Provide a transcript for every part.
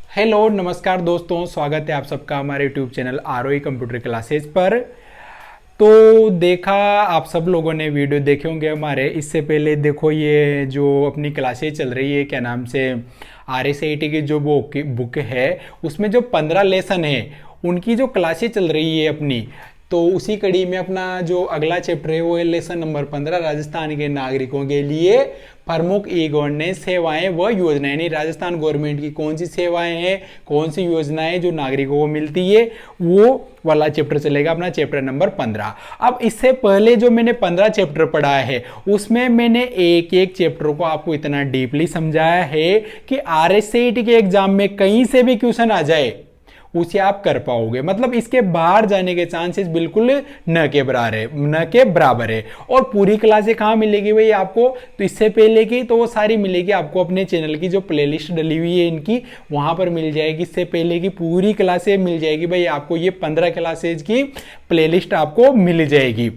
Hello नमस्कार दोस्तों, स्वागत है आप सबका हमारे YouTube channel ROE computer classes पर। तो देखा आप सब लोगों ने वीडियो देखे होंगे हमारे। इससे पहले देखो ये जो अपनी क्लासेस चल रही है, क्या नाम से, RSAT की जो बुक है उसमें जो 15 लेसन है उनकी जो क्लासेस चल रही है अपनी, तो उसी कड़ी में अपना जो अगला चैप्टर है वो है लेसन नंबर 15, राजस्थान के नागरिकों के लिए प्रमुख ई गवर्नेंस सेवाएं व योजनाएं। यानी राजस्थान गवर्नमेंट की कौन सी सेवाएं हैं, कौन सी योजनाएं जो नागरिकों को मिलती है, वो वाला चैप्टर चलेगा अपना, चैप्टर नंबर 15। अब इससे पहले जो मैंने 15 चैप्टर पढ़ा है उसमें मैंने एक एक चैप्टर को आपको इतना डीपली समझाया है कि RSAT के एग्जाम में कहीं से भी क्वेश्चन आ जाए उसे आप कर पाओगे। मतलब इसके बाहर जाने के चांसेस बिल्कुल न के बराबर है। और पूरी क्लासें कहाँ मिलेगी भाई आपको, तो इससे पहले की तो वो सारी मिलेगी आपको अपने चैनल की जो प्लेलिस्ट डली हुई है इनकी, वहां पर मिल जाएगी। इससे पहले की पूरी क्लासें मिल जाएगी भाई आपको, ये 15 क्लासेज की प्लेलिस्ट आपको मिल जाएगी।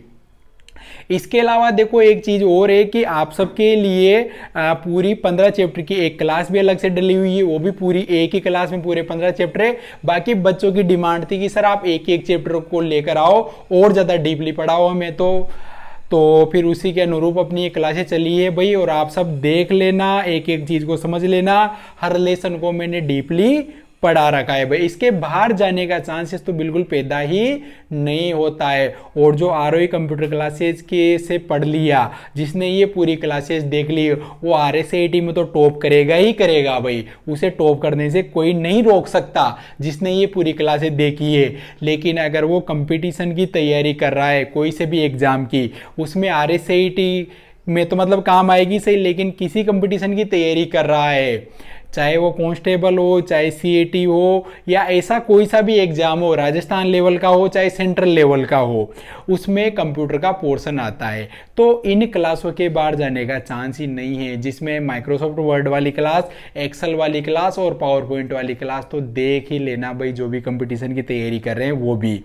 इसके अलावा देखो एक चीज और है कि आप सबके लिए पूरी 15 चैप्टर की एक क्लास भी अलग से डली हुई है, वो भी पूरी एक ही क्लास में पूरे 15 चैप्टर है। बाकी बच्चों की डिमांड थी कि सर आप एक एक चैप्टर को लेकर आओ और ज्यादा डीपली पढ़ाओ हमें, तो फिर उसी के अनुरूप अपनी ये क्लासें चली है भाई। और आप सब देख लेना, एक एक चीज को समझ लेना, हर लेसन को मैंने डीपली पढ़ा रखा है भाई। इसके बाहर जाने का चांसेस तो बिल्कुल पैदा ही नहीं होता है। और जो आरओई कंप्यूटर क्लासेस के से पढ़ लिया, जिसने ये पूरी क्लासेस देख ली, वो RSAT में तो टॉप करेगा ही करेगा भाई, उसे टॉप करने से कोई नहीं रोक सकता जिसने ये पूरी क्लासेस देखी है। लेकिन अगर वो कंपटीशन की तैयारी कर रहा है कोई से भी एग्जाम की, उसमें RSAT में तो मतलब काम आएगी सही, लेकिन किसी कंपटीशन की तैयारी कर रहा है, चाहे वो कांस्टेबल हो, चाहे CAT हो, या ऐसा कोई सा भी एग्जाम हो, राजस्थान लेवल का हो चाहे सेंट्रल लेवल का हो, उसमें कंप्यूटर का पोर्शन आता है। तो इन क्लासों के बाहर जाने का चांस ही नहीं है, जिसमें माइक्रोसॉफ्ट वर्ड वाली क्लास, एक्सेल वाली क्लास और पावर पॉइंट वाली क्लास तो देख ही लेना भाई, जो भी कंपटीशन की तैयारी कर रहे हैं वो भी।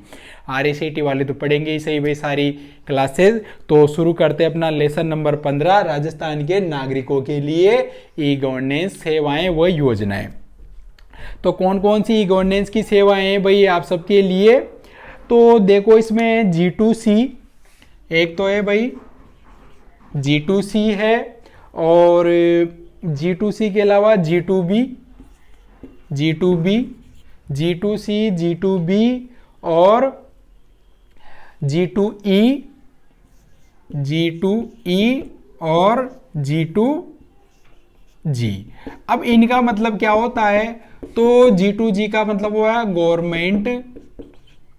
RSAT वाले तो पढ़ेंगे ही सही भाई सारी क्लासेस। तो शुरू करते हैं अपना लेसन नंबर 15, राजस्थान के नागरिकों के लिए ई गवर्नेंस सेवाएं व योजनाएं। तो कौन कौन सी ई गवर्नेंस की सेवाएं हैं भाई आप सबके लिए, तो देखो इसमें G2C एक तो है भाई, G2C है, और G2C के अलावा G2B, G2C, G2B और G2E, G2E और G2G। अब इनका मतलब क्या होता है, तो G2G का मतलब हुआ गवर्नमेंट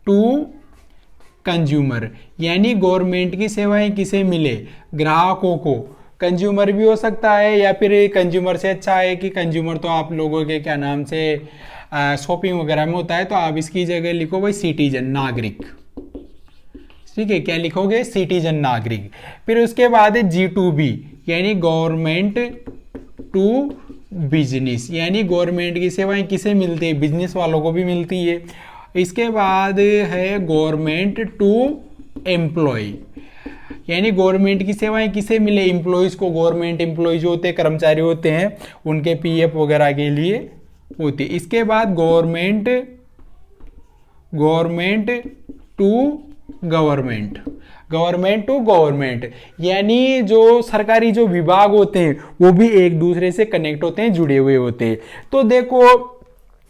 टू कंज्यूमर, यानी गवर्नमेंट की सेवाएं किसे मिले, ग्राहकों को। कंज्यूमर भी हो सकता है, या फिर कंज्यूमर से अच्छा है कि कंज्यूमर तो आप लोगों के क्या नाम से शॉपिंग वगैरह में होता है, तो आप इसकी जगह लिखो भाई सिटीजन, नागरिक। ठीक है, क्या लिखोगे, सिटीजन, नागरिक। फिर उसके बाद है G2B, यानी गवर्नमेंट टू बिजनेस, यानी गवर्नमेंट की सेवाएं किसे मिलती है, बिजनेस वालों को भी मिलती है। इसके बाद है गवर्नमेंट टू एम्प्लॉय, यानी गवर्नमेंट की सेवाएं किसे मिले, एम्प्लॉयज को। गवर्नमेंट एम्प्लॉय जो होते हैं, कर्मचारी होते हैं, उनके PF वगैरह के लिए होती है। इसके बाद government to government to government, यानी जो सरकारी जो विभाग होते हैं वो भी एक दूसरे से कनेक्ट होते हैं, जुड़े हुए होते हैं। तो देखो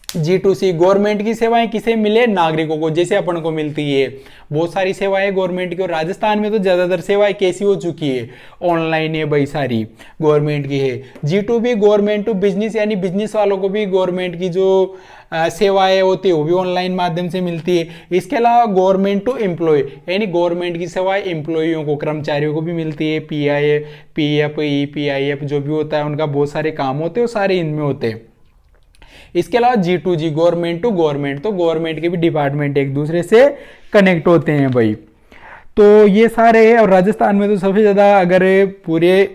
G2C, गवर्नमेंट की सेवाएं किसे मिले, नागरिकों को, जैसे अपन को मिलती है बहुत सारी सेवाएं गवर्नमेंट की। और राजस्थान में तो ज्यादातर सेवाएं कैसी हो चुकी है, ऑनलाइन है भाई, सारी गवर्नमेंट की है। G2B गवर्नमेंट टू बिजनेस, यानी बिजनेस वालों को भी गवर्नमेंट की जो सेवाएं होती है वो भी ऑनलाइन माध्यम से मिलती है। इसके अलावा गवर्नमेंट टू एम्प्लॉय, यानी गवर्नमेंट की सेवाएं एम्प्लॉइयों को, कर्मचारियों को भी मिलती है। PF, EPIF जो भी होता है, उनका बहुत सारे काम होते हैं, वो सारे इनमें होते हैं। इसके अलावा G2G, गवर्नमेंट टू गवर्नमेंट, तो गवर्नमेंट के भी डिपार्टमेंट एक दूसरे से कनेक्ट होते हैं भाई। तो ये सारे हैं। और राजस्थान में तो सबसे ज्यादा, अगर पूरे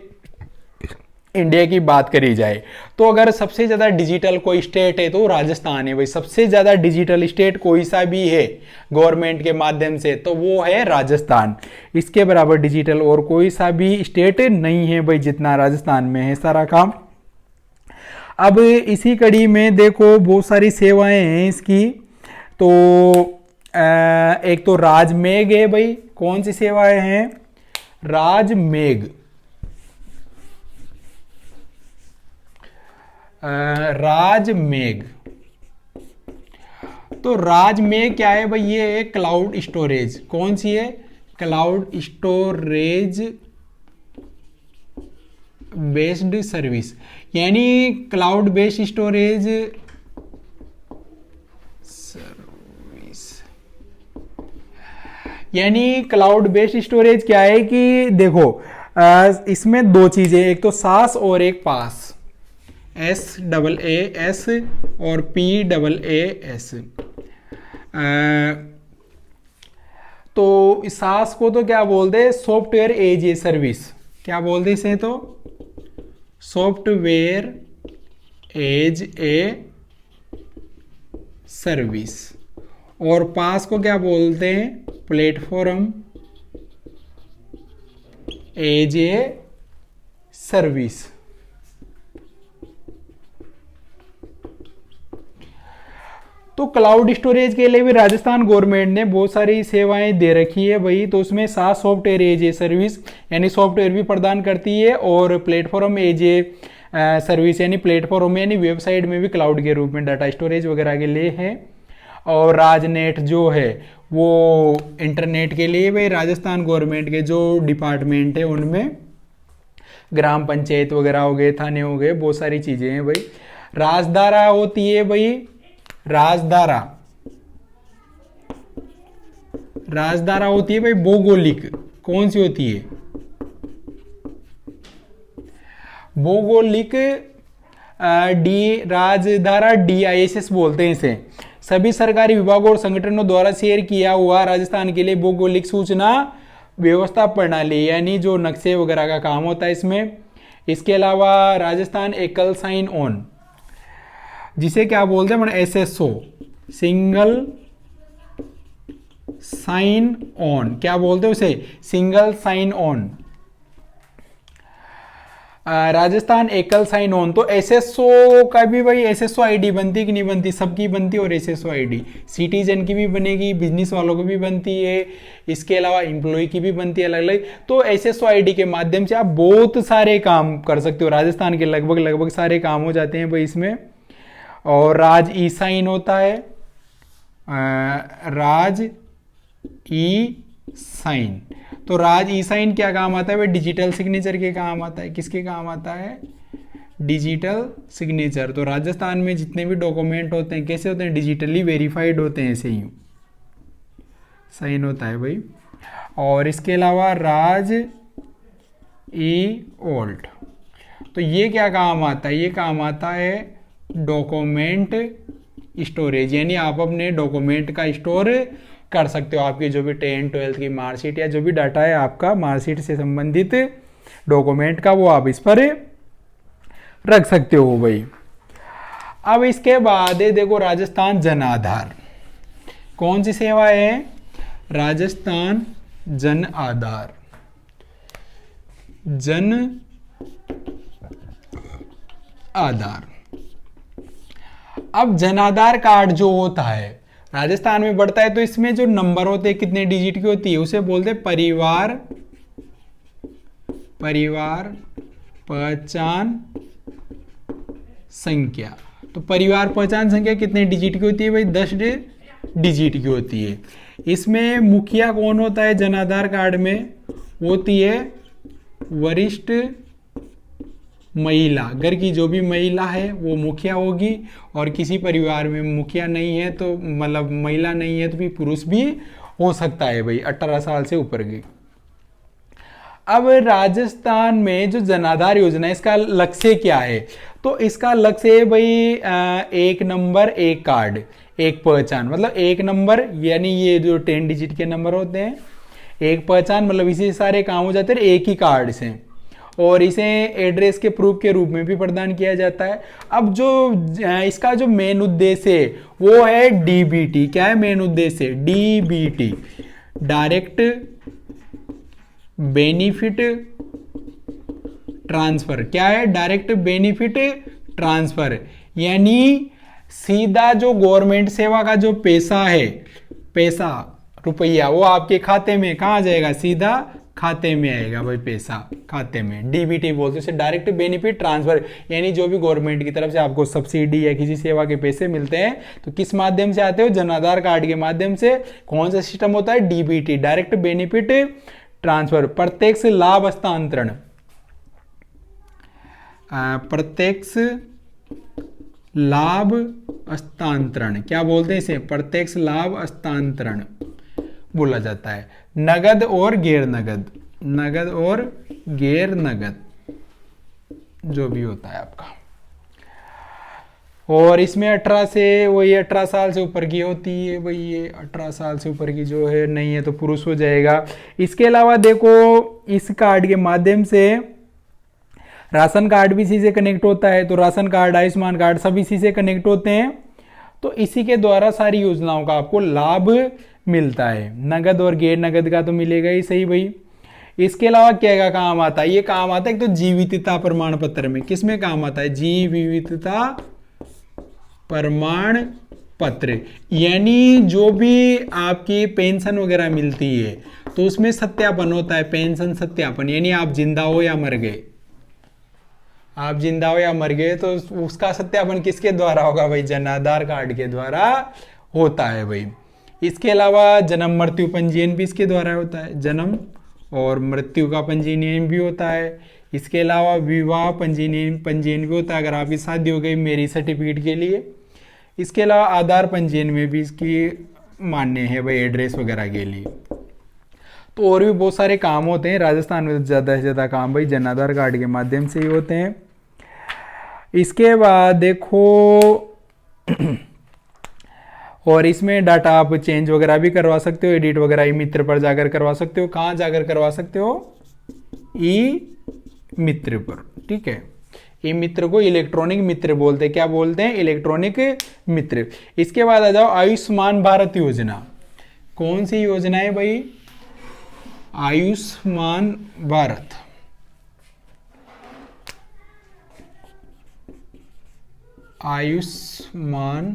इंडिया की बात करी जाए तो अगर सबसे ज्यादा डिजिटल कोई स्टेट है तो राजस्थान है भाई। सबसे ज्यादा डिजिटल स्टेट कोई सा भी है गवर्नमेंट के माध्यम से तो वो है राजस्थान। इसके बराबर डिजिटल और कोई सा भी स्टेट नहीं है भाई, जितना राजस्थान में है सारा काम। अब इसी कड़ी में देखो बहुत सारी सेवाएं हैं इसकी। तो एक तो राजमेघ है भाई। कौन सी सेवाएं हैं? राजमेघ। राजमेघ। तो राजमेघ क्या है भाई? ये है क्लाउड स्टोरेज। कौन सी है? क्लाउड स्टोरेज बेस्ड सर्विस, यानी क्लाउड बेस्ड स्टोरेज सर्विस। यानी क्लाउड बेस्ड स्टोरेज क्या है कि देखो इसमें दो चीजें, एक तो सास और एक पास, SAAS और PAAS। तो इस सास को तो क्या बोलते हैं? Software as a service. क्या बोलते हैं इसे? तो सॉफ्टवेयर एज ए सर्विस। और पास को क्या बोलते हैं? Platform as a service. तो क्लाउड स्टोरेज के लिए भी राजस्थान गवर्नमेंट ने बहुत सारी सेवाएं दे रखी है भाई। तो उसमें सास सॉफ्टवेयर एज ए सर्विस यानी सॉफ्टवेयर भी प्रदान करती है, और प्लेटफॉर्म एज ए सर्विस यानी प्लेटफॉर्म यानी वेबसाइट में भी क्लाउड के रूप में डाटा स्टोरेज वगैरह के लिए है। और राजनेट जो है वो इंटरनेट के लिए भाई राजस्थान गवर्नमेंट के जो डिपार्टमेंट है उनमें ग्राम पंचायत वगैरह हो गए, थाने हो गए, बहुत सारी चीजें हैं भाई। राजधारा होती है भाई, राजधारा। राजधारा होती है भाई भौगोलिक। कौन सी होती है? भौगोलिक राजधारा DISS बोलते हैं इसे। सभी सरकारी विभागों और संगठनों द्वारा शेयर किया हुआ राजस्थान के लिए भौगोलिक सूचना व्यवस्था प्रणाली, यानी जो नक्शे वगैरह का काम होता है इसमें। इसके अलावा राजस्थान एकल साइन ऑन, जिसे क्या बोलते हैं? SSO, single sign on. क्या बोलते हैं उसे? Single sign on. राजस्थान एकल साइन ऑन। तो SSO का भी भाई SSO ID बनती कि नहीं बनती? सबकी बनती। और SSO ID सिटीजन की भी बनेगी, बिजनेस वालों की भी बनती है, इसके अलावा एम्प्लॉय की भी बनती है अलग अलग। तो SSO ID के माध्यम से आप बहुत सारे काम कर सकते हो। राजस्थान के लगभग सारे काम हो जाते हैं भाई इसमें। और राज ई साइन होता है, राज ई साइन। तो राज ई साइन क्या काम आता है भाई? डिजिटल सिग्नेचर के काम आता है। किसके काम आता है? Digital signature. तो राजस्थान में जितने भी डॉक्यूमेंट होते हैं कैसे होते हैं? डिजिटली वेरीफाइड होते हैं, ऐसे ही साइन होता है भाई। और इसके अलावा राज ई ओल्ट, तो ये क्या काम आता है? ये काम आता है डॉक्यूमेंट स्टोरेज, यानी आप अपने डॉक्यूमेंट का स्टोर कर सकते हो। आपकी जो भी 10, 12 की मार्कशीट या जो भी डाटा है आपका मार्कशीट से संबंधित डॉक्यूमेंट का, वो आप इस पर रख सकते हो भाई। अब इसके बाद देखो राजस्थान जन आधार। कौन सी सेवा है? राजस्थान जन आधार। जन आधार। अब जन आधार कार्ड जो होता है राजस्थान में बढ़ता है, तो इसमें जो नंबर होते हैं कितने डिजिट की होती है उसे बोलते हैं परिवार पहचान संख्या। तो परिवार पहचान संख्या कितने डिजिट की होती है भाई? 10 डिजिट की होती है। इसमें मुखिया कौन होता है जन आधार कार्ड में? होती है वरिष्ठ महिला। घर की जो भी महिला है वो मुखिया होगी, और किसी परिवार में मुखिया नहीं है तो मतलब महिला नहीं है तो भी पुरुष भी हो सकता है भाई 18 साल से ऊपर के। अब राजस्थान में जो जन आधार योजना है इसका लक्ष्य क्या है? तो इसका लक्ष्य है भाई एक नंबर एक कार्ड एक पहचान। मतलब एक नंबर यानी ये जो 10 डिजिट के नंबर होते हैं, एक पहचान मतलब इसी सारे काम हो जाते हैं एक ही कार्ड से, और इसे एड्रेस के प्रूफ के रूप में भी प्रदान किया जाता है। अब जो इसका जो मेन उद्देश्य है वो है DBT। क्या है मेन उद्देश्य? DBT, direct benefit transfer. क्या है? डायरेक्ट बेनिफिट ट्रांसफर, यानी सीधा जो गवर्नमेंट सेवा का जो पैसा है, पैसा रुपया, वो आपके खाते में कहाँ आ जाएगा, सीधा खाते में आएगा भाई, पैसा खाते में। डीबीटी बोलते हैं, डायरेक्ट बेनिफिट ट्रांसफर, यानी जो भी गवर्नमेंट की तरफ से आपको सब्सिडी या किसी सेवा के पैसे मिलते हैं तो किस माध्यम से आते हो, जन आधार कार्ड के माध्यम से। कौन सा सिस्टम होता है, डीबीटी, डायरेक्ट बेनिफिट ट्रांसफर। प्रत्यक्ष लाभ हस्तांतरण, प्रत्यक्ष लाभ हस्तांतरण क्या बोलते हैं इसे, प्रत्यक्ष लाभ हस्तांतरण बोला जाता है। नगद और गैर नगद, नगद और गैर नगद जो भी होता है आपका। और इसमें 18 से, वही 18 साल से ऊपर की होती है भाई, ये 18 साल से ऊपर की जो है नहीं है तो पुरुष हो जाएगा। इसके अलावा देखो इस कार्ड के माध्यम से राशन कार्ड भी इसी से कनेक्ट होता है, तो राशन कार्ड, आयुष्मान कार्ड सब इसी से कनेक्ट होते हैं, तो इसी के द्वारा सारी योजनाओं का आपको लाभ मिलता है। नगद और गैर नगद का तो मिलेगा ही सही भाई। इसके अलावा क्या का काम आता है, ये काम आता है एक तो जीवितता प्रमाण पत्र में, किसमें काम आता है, जीवितता प्रमाण पत्र, यानी जो भी आपकी पेंशन वगैरह मिलती है तो उसमें सत्यापन होता है, पेंशन सत्यापन, यानी आप जिंदा हो या मर गए, आप जिंदा हो या मर गए तो उसका सत्यापन किसके द्वारा होगा भाई, जन आधार कार्ड के द्वारा होता है भाई। इसके अलावा जन्म मृत्यु पंजीयन भी इसके द्वारा होता है, जन्म और मृत्यु का पंजीयन भी होता है। इसके अलावा विवाह पंजीयन भी होता है, अगर आपकी शादी हो गई मैरिज सर्टिफिकेट के लिए। इसके अलावा आधार पंजीयन में भी इसकी मान्य है भाई, एड्रेस वगैरह के लिए। तो और भी बहुत सारे काम होते हैं, राजस्थान में ज़्यादा से ज़्यादा काम भाई जन आधार कार्ड के माध्यम से ही होते हैं। इसके बाद देखो और इसमें डाटा आप चेंज वगैरह भी करवा सकते हो, एडिट वगैरह ई मित्र पर जाकर करवा सकते हो। कहाँ जाकर करवा सकते हो, ई मित्र पर, ठीक है। ई मित्र को इलेक्ट्रॉनिक मित्र बोलते हैं, क्या बोलते हैं, इलेक्ट्रॉनिक मित्र। इसके बाद आ जाओ आयुष्मान भारत योजना, कौन सी योजना है भाई, आयुष्मान भारत। आयुष्मान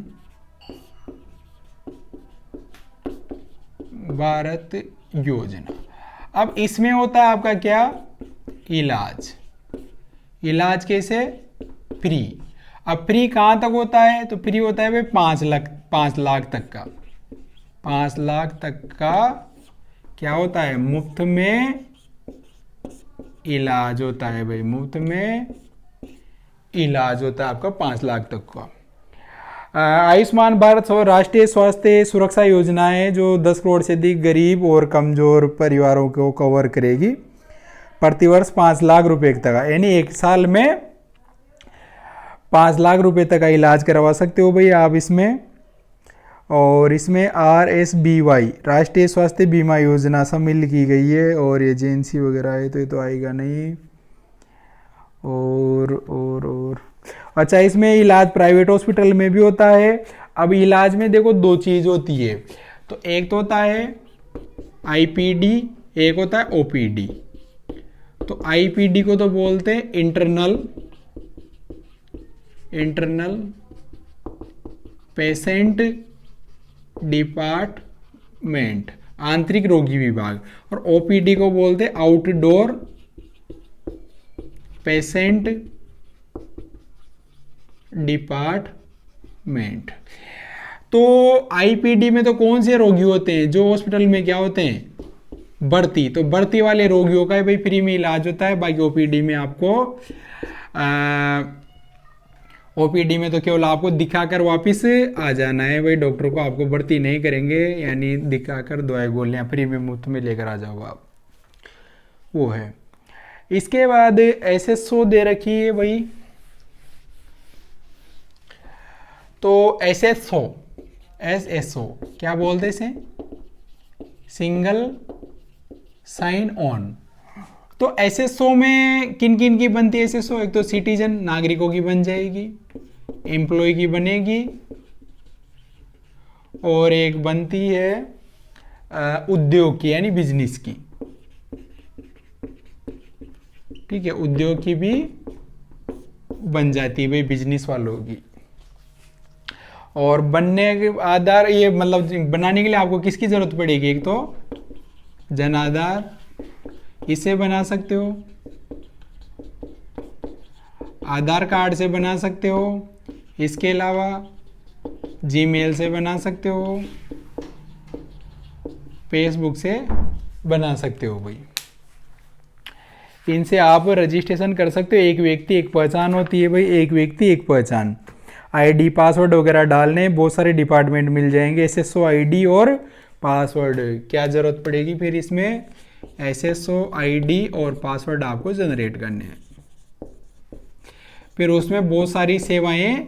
भारत योजना। अब इसमें होता है आपका क्या, इलाज, इलाज कैसे, फ्री। अब फ्री कहाँ तक होता है, तो फ्री होता है भाई 5 लाख तक का, 5 लाख तक का क्या होता है, मुफ्त में इलाज होता है भाई, मुफ्त में इलाज होता है आपका 5 लाख तक का। आयुष्मान भारत राष्ट्रीय स्वास्थ्य सुरक्षा योजना है जो 10 करोड़ से अधिक गरीब और कमजोर परिवारों को कवर करेगी, प्रतिवर्ष 5 लाख रुपए तक का, यानी एक साल में 5 लाख रुपए तक का इलाज करवा सकते हो भाई आप इसमें। और इसमें RSBY राष्ट्रीय स्वास्थ्य बीमा योजना शामिल की गई है, और एजेंसी वगैरह है तो ये तो आएगा नहीं। और अच्छा, इसमें इलाज प्राइवेट हॉस्पिटल में भी होता है। अब इलाज में देखो 2 चीज़ होती है, तो एक तो होता है IPD, एक होता है OPD। तो IPD को तो बोलते हैं इंटरनल पेशेंट डिपार्टमेंट, आंतरिक रोगी विभाग, और OPD को बोलते हैं आउटडोर पेशेंट डिपार्टमेंट। तो IPD में तो कौन से रोगी होते हैं, जो हॉस्पिटल में क्या होते हैं, भर्ती, तो भर्ती वाले रोगियों का भाई फ्री में इलाज होता है। बाकी OPD में आपको OPD में तो केवल आपको दिखाकर वापस आ जाना है भाई, डॉक्टर को आपको भर्ती नहीं करेंगे, यानी दिखाकर दवाई गोलियां फ्री में मुफ्त में लेकर आ जाओ आप, वो है। इसके बाद SSO दे रखी है भाई, तो SSO क्या बोलते हैं इसे, सिंगल साइन ऑन। तो SSO में किन किन की बनती है SSO, एक तो सिटीजन नागरिकों की बन जाएगी, एम्प्लॉय की बनेगी, और एक बनती है उद्योग की यानी बिजनेस की, ठीक है, उद्योग की भी बन जाती है भाई बिजनेस वालों की। और बनने के आधार ये मतलब बनाने के लिए आपको किसकी जरूरत पड़ेगी, एक तो जन आधार, इसे बना सकते हो, आधार कार्ड से बना सकते हो, इसके अलावा जीमेल से बना सकते हो, फेसबुक से बना सकते हो भाई। इनसे आप रजिस्ट्रेशन कर सकते हो। एक व्यक्ति एक पहचान होती है भाई, एक व्यक्ति एक पहचान। आईडी पासवर्ड वगैरह डालने बहुत सारे डिपार्टमेंट मिल जाएंगे। एसएसओ आईडी और पासवर्ड क्या जरूरत पड़ेगी फिर इसमें, एसएसओ आईडी और पासवर्ड आपको जनरेट करने हैं। फिर उसमें बहुत सारी सेवाएं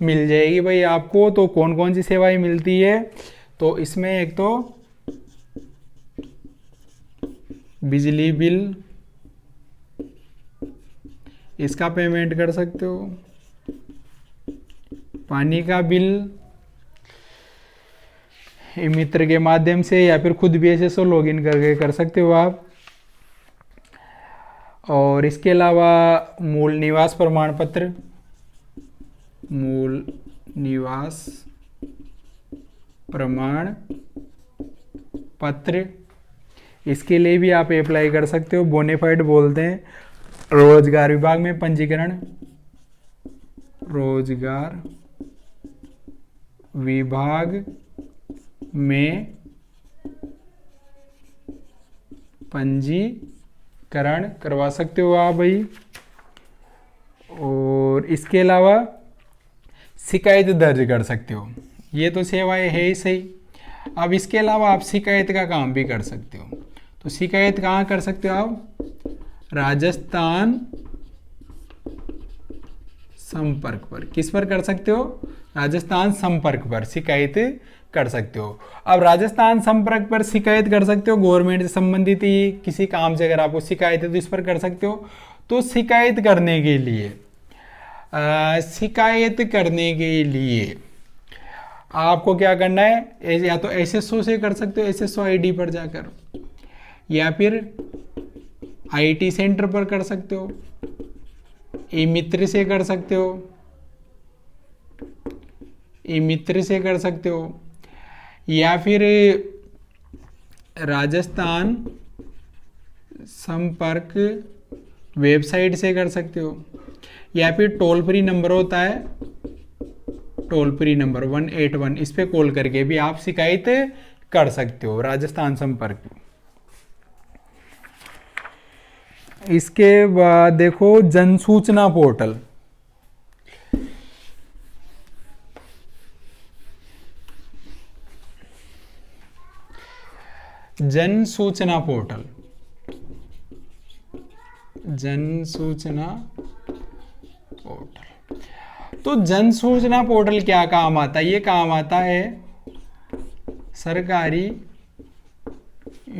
मिल जाएगी भाई आपको। तो कौन कौन सी सेवाएं मिलती है, तो इसमें एक तो बिजली बिल, इसका पेमेंट कर सकते हो, पानी का बिल मित्र के माध्यम से, या फिर खुद भी एसएसओ लॉगिन करके कर सकते हो आप। और इसके अलावा मूल निवास प्रमाण पत्र, मूल निवास प्रमाण पत्र, इसके लिए भी आप अप्लाई कर सकते हो। बोनेफाइड बोलते हैं। रोजगार विभाग में पंजीकरण, रोजगार विभाग में पंजीकरण करवा सकते हो आप भाई। और इसके अलावा शिकायत दर्ज कर सकते हो। ये तो सेवाएं है ही सही। अब इसके अलावा आप शिकायत का काम भी कर सकते हो। तो शिकायत कहाँ कर सकते हो आप, राजस्थान संपर्क पर। किस पर कर सकते हो, राजस्थान संपर्क पर शिकायत कर सकते हो। अब राजस्थान संपर्क पर शिकायत कर सकते हो। गवर्नमेंट से संबंधित ही किसी काम से अगर आपको शिकायत है तो इस पर कर सकते हो। तो शिकायत करने के लिए आपको क्या करना है, या तो एसएसओ से कर सकते हो, एसएसओ आईडी पर जाकर, या फिर आईटी सेंटर पर कर सकते हो, ई मित्र से कर सकते हो, ई मित्र से कर सकते हो, या फिर राजस्थान संपर्क वेबसाइट से कर सकते हो, या फिर टोल फ्री नंबर होता है, टोल फ्री नंबर 181, इस पे कॉल करके भी आप शिकायत कर सकते हो, राजस्थान संपर्क। इसके बाद देखो जन सूचना पोर्टल। जन सूचना पोर्टल, जन सूचना पोर्टल। तो जन सूचना पोर्टल क्या काम आता है, ये काम आता है सरकारी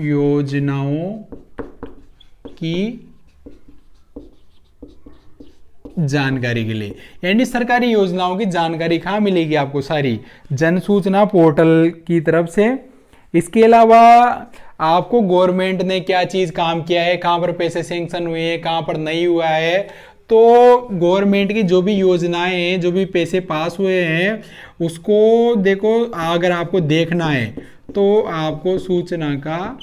योजनाओं की जानकारी के लिए। यानी सरकारी योजनाओं की जानकारी कहाँ मिलेगी आपको, सारी जन सूचना पोर्टल की तरफ से। इसके अलावा आपको गवर्नमेंट ने क्या चीज काम किया है, कहाँ पर पैसे सैंक्शन हुए हैं, कहाँ पर नहीं हुआ है, तो गवर्नमेंट की जो भी योजनाएं हैं, जो भी पैसे पास हुए हैं, उसको देखो। अगर आपको देखना है तो आपको सूचना का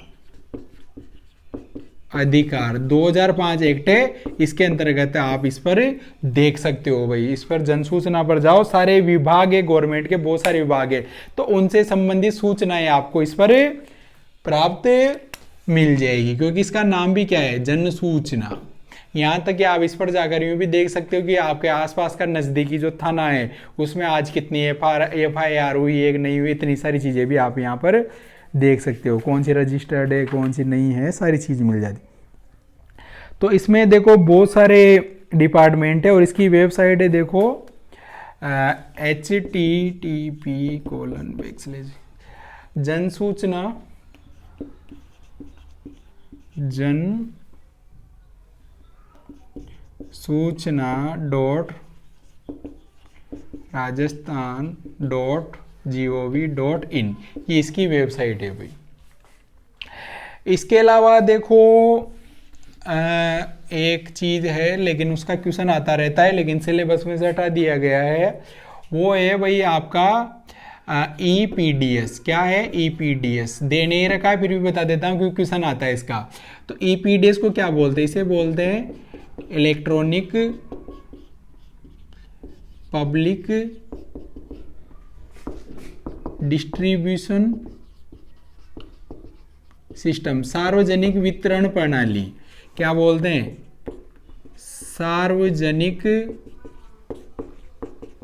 अधिकार 2005 एक्ट है, इसके अंतर्गत आप इस पर देख सकते हो भाई। इस पर जन सूचना पर जाओ, सारे विभाग है गवर्नमेंट के, बहुत सारे विभाग है, तो उनसे संबंधित सूचनाएं आपको इस पर प्राप्त मिल जाएगी, क्योंकि इसका नाम भी क्या है, जन सूचना। यहाँ तक कि आप इस पर जाकर यूँ भी देख सकते हो कि आपके आसपास का नज़दीकी जो थाना है उसमें आज कितनी FIR हुई, एक नहीं हुई, इतनी सारी चीज़ें भी आप यहाँ पर देख सकते हो। कौन सी रजिस्टर्ड है, कौन सी नहीं है, सारी चीज़ मिल जाती। तो इसमें देखो बहुत सारे डिपार्टमेंट है, और इसकी वेबसाइट है देखो http:// जन सूचना .rajasthan.gov.in, ये इसकी वेबसाइट है भाई। इसके अलावा देखो एक चीज़ है लेकिन उसका क्वेश्चन आता रहता है, लेकिन सिलेबस में से हटा दिया गया है, वो है भाई आपका EPDS। क्या है EPDS? दे नहीं रखा है, फिर भी बता देता हूँ क्योंकि क्वेश्चन आता है इसका। तो EPDS को क्या बोलते हैं? इसे बोलते हैं इलेक्ट्रॉनिक पब्लिक डिस्ट्रीब्यूशन सिस्टम, सार्वजनिक वितरण प्रणाली। क्या बोलते हैं? सार्वजनिक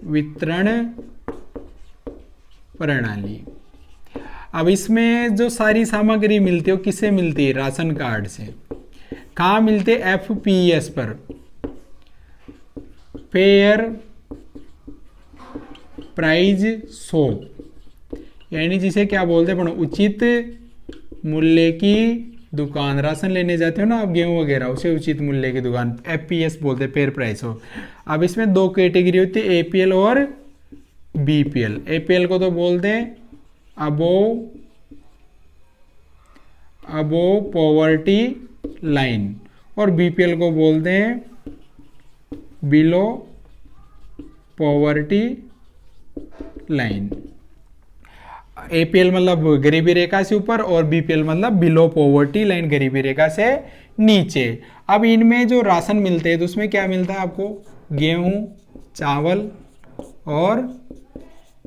वितरण प्रणाली। अब इसमें जो सारी सामग्री मिलती है वो किससे मिलती है? राशन कार्ड से। कहाँ मिलते? FPS पर, फेयर प्राइज शॉप, यानी जिसे क्या बोलते हैं? उचित मूल्य की दुकान। राशन लेने जाते हो ना आप, गेहूं वगैरह, उसे उचित मूल्य की दुकान FPS बोलते हैं, फेयर प्राइस हो। अब इसमें दो कैटेगरी होती है, APL और BPL। APL को तो बोलते हैं अबोव पॉवर्टी लाइन, और BPL को बोलते हैं बिलो पॉवर्टी लाइन। APL मतलब गरीबी रेखा से ऊपर और BPL मतलब बिलो पॉवर्टी लाइन, गरीबी रेखा से नीचे। अब इनमें जो राशन मिलते हैं तो उसमें क्या मिलता है आपको? गेहूं, चावल और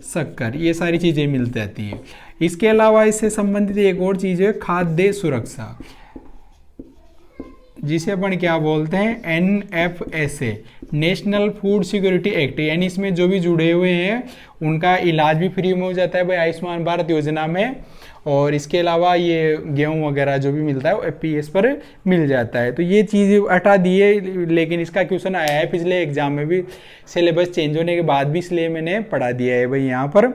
शक्कर, ये सारी चीजें मिल जाती है। इसके अलावा इससे संबंधित एक और चीज है खाद्य सुरक्षा, जिसे अपन क्या बोलते हैं? NFSA, national food security act. यानी इसमें जो भी जुड़े हुए हैं उनका इलाज भी फ्री में हो जाता है भाई आयुष्मान भारत योजना में। और इसके अलावा ये गेहूं वगैरह जो भी मिलता है वो FPS पर मिल जाता है। तो ये चीज़ हटा दी है, लेकिन इसका क्वेश्चन आया है पिछले एग्जाम में भी, सिलेबस चेंज होने के बाद भी, इसलिए मैंने पढ़ा दिया है भाई यहाँ पर।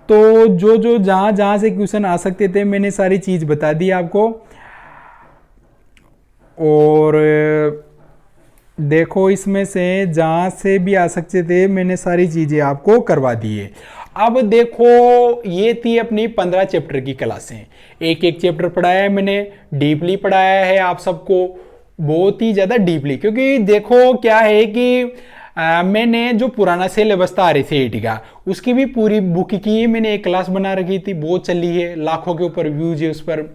तो जो जहाँ से क्वेश्चन आ सकते थे मैंने सारी चीज़ बता दी आपको। और देखो इसमें से जहाँ से भी आ सकते थे मैंने सारी चीज़ें आपको करवा दी है। अब देखो ये थी अपनी 15 चैप्टर की क्लासें, एक एक चैप्टर पढ़ाया है मैंने, डीपली पढ़ाया है आप सबको, बहुत ही ज़्यादा डीपली। क्योंकि देखो क्या है कि मैंने जो पुराना सिलेबस था RSAT का, उसकी भी पूरी बुक की है मैंने, एक क्लास बना रखी थी, बहुत चली है, लाखों के ऊपर व्यूज है उस पर,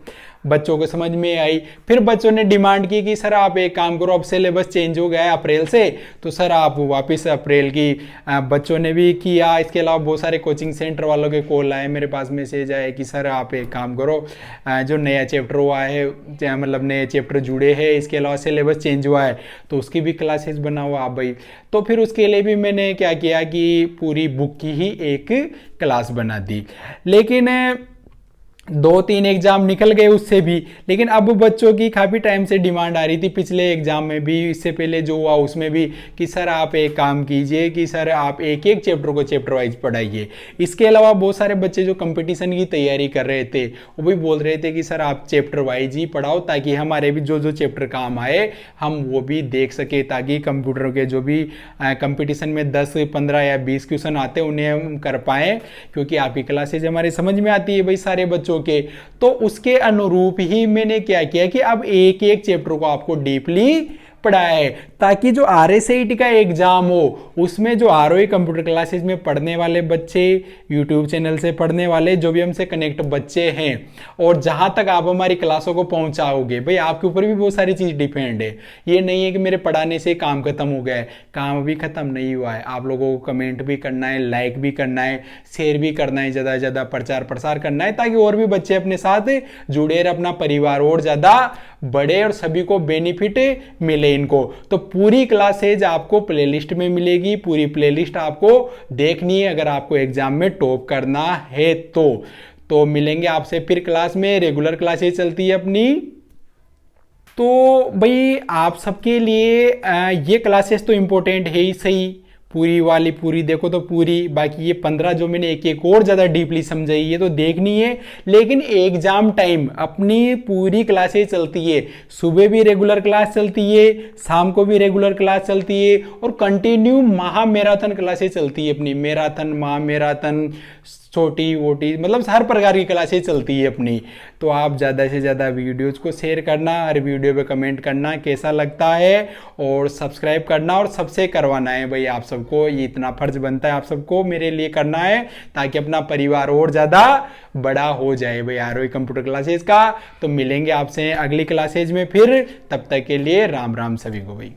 बच्चों को समझ में आई। फिर बच्चों ने डिमांड की कि सर आप एक काम करो, अब सिलेबस चेंज हो गया है अप्रैल से, तो सर आप वापस अप्रैल की, बच्चों ने भी किया। इसके अलावा बहुत सारे कोचिंग सेंटर वालों के कॉल आए, मेरे पास मैसेज आए कि सर आप एक काम करो, जो नया चैप्टर हुआ है, मतलब नए चैप्टर जुड़े हैं, इसके अलावा सिलेबस चेंज हुआ है तो उसकी भी क्लासेस बनाओ आप भाई। तो फिर उसके लिए भी मैंने क्या किया कि पूरी बुक की ही एक क्लास बना दी। लेकिन 2-3 एग्जाम निकल गए उससे भी, लेकिन अब बच्चों की काफ़ी टाइम से डिमांड आ रही थी, पिछले एग्जाम में भी, इससे पहले जो हुआ उसमें भी, कि सर आप एक काम कीजिए कि सर आप एक एक चैप्टर को चैप्टर वाइज पढ़ाइए। इसके अलावा बहुत सारे बच्चे जो कंपटीशन की तैयारी कर रहे थे वो भी बोल रहे थे कि सर आप चैप्टर वाइज ही पढ़ाओ, ताकि हमारे भी जो चैप्टर काम आए हम वो भी देख सके, ताकि कंप्यूटर के जो भी कंपटीशन में 10, 15 या 20 क्वेश्चन आते हैं उन्हें हम कर पाएँ, क्योंकि आपकी क्लासेज हमारी समझ में आती है भाई सारे बच्चों के। तो उसके अनुरूप ही मैंने क्या किया कि अब एक एक चैप्टर को आपको डीपली पढ़ाया है, ताकि जो RSAT का एग्जाम हो उसमें जो ROE कंप्यूटर क्लासेस में पढ़ने वाले बच्चे, यूट्यूब चैनल से पढ़ने वाले जो भी हमसे कनेक्ट बच्चे हैं, और जहां तक आप हमारी क्लासों को पहुंचाओगे भाई, आपके ऊपर भी बहुत सारी चीज डिपेंड है। ये नहीं है कि मेरे पढ़ाने से काम खत्म हो गया है, काम भी खत्म नहीं हुआ है। आप लोगों को कमेंट भी करना है, लाइक भी करना है, शेयर भी करना है, ज़्यादा से ज़्यादा प्रचार प्रसार करना है, ताकि और भी बच्चे अपने साथ जुड़े रहे, अपना परिवार और ज़्यादा बढ़े और सभी को बेनिफिट मिले इनको। तो पूरी क्लासेज आपको प्लेलिस्ट में मिलेगी, पूरी प्लेलिस्ट आपको देखनी है अगर आपको एग्जाम में टॉप करना है तो मिलेंगे आपसे फिर क्लास में। रेगुलर क्लासेज चलती है अपनी। तो भाई आप सबके लिए ये क्लासेस तो इंपॉर्टेंट है ही सही, पूरी वाली पूरी देखो तो पूरी, बाकी ये 15 जो मैंने एक एक और ज़्यादा डीपली समझाई ये तो देखनी है। लेकिन एग्जाम टाइम अपनी पूरी क्लासेस चलती है, सुबह भी रेगुलर क्लास चलती है, शाम को भी रेगुलर क्लास चलती है, और कंटिन्यू महा मैराथन क्लासेस चलती है अपनी, मैराथन महा मैराथन छोटी वोटी मतलब हर प्रकार की क्लासेस चलती है अपनी। तो आप ज़्यादा से ज़्यादा वीडियोज़ को शेयर करना, हर वीडियो पे कमेंट करना कैसा लगता है, और सब्सक्राइब करना, और सबसे करवाना है भाई आप सबको, ये इतना फर्ज बनता है आप सबको मेरे लिए करना है, ताकि अपना परिवार और ज़्यादा बड़ा हो जाए भाई आरोही कंप्यूटर क्लासेज का। तो मिलेंगे आपसे अगली क्लासेज में फिर, तब तक के लिए राम राम सभी को भाई।